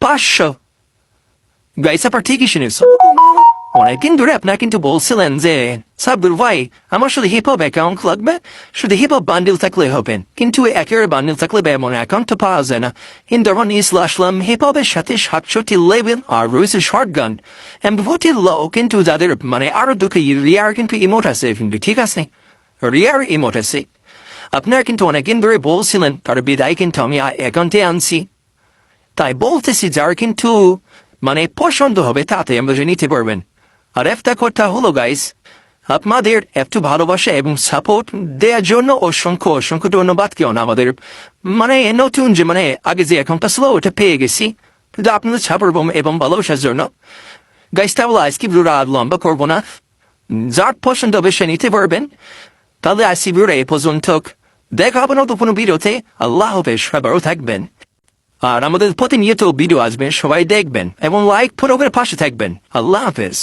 500 guys, আপনার ঠিকই শুনেছ। অনেকদিন ধরে আপনার কিন্তু বলছিলেন যে সাব্বির ভাই আমার শুধু হিপ হপ অ্যাকাউন্ট লাগবে, শুধু হিপ হপ বান্ডিল থাকলে হবেন, কিন্তু একেবারে বান্ডিল থাকলে এমন অ্যাকাউন্ট তো পাওয়া যায় না। কিন্তু আমার নিয়ে আসলাম হিপ হপের সাথে 7টি লেভেল আর রয়েছে শর্ট গান এমভোটি লো, কিন্তু যাদের মানে আরো দুটো রিয়ার কিন্তু ইমোট আছে, কিন্তু ঠিক আছে রিয়ার ইমোট আছে। আপনারা কিন্তু অনেকদিন ধরে বলছিলেন, তার বিদায় কিন্তু আমি অ্যাকাউন্টে আনছি। তাই বলতেছি যারা কিন্তু মানে পছন্দ হবে তাতে আমরা নিতে পারবেন। আর একটা কথা হলো গাইস, আপনাদের একটু ভালোবাসা এবং সাপোর্ট দেওয়ার জন্য অসংখ্য অসংখ্য ধন্যবাদ। কেন আমাদের মানে নতুন যে মানে আগে যে অ্যাকাউন্টটা ছিল ওটা পেয়ে গেছি, কিন্তু আপনাদের সাপোর্ট এবং ভালোবাসার জন্য গাইস তাহলে আজকে ভিডিওটা আর লম্বা করবো না। যার পছন্দ হবে সে নিতে পারবেন। তাহলে আজকে ভিডিওটা এই পর্যন্ত, দেখা হবে নতুন কোনো ভিডিওতে। আল্লাহ হাফেজ, সবারও থাকবেন। আর আমাদের প্রতিনিয়ত ভিডিও আসবে, সবাই দেখবেন এবং লাইক ফলো করে পাশে থাকবেন। আল্লাহ হাফেজ।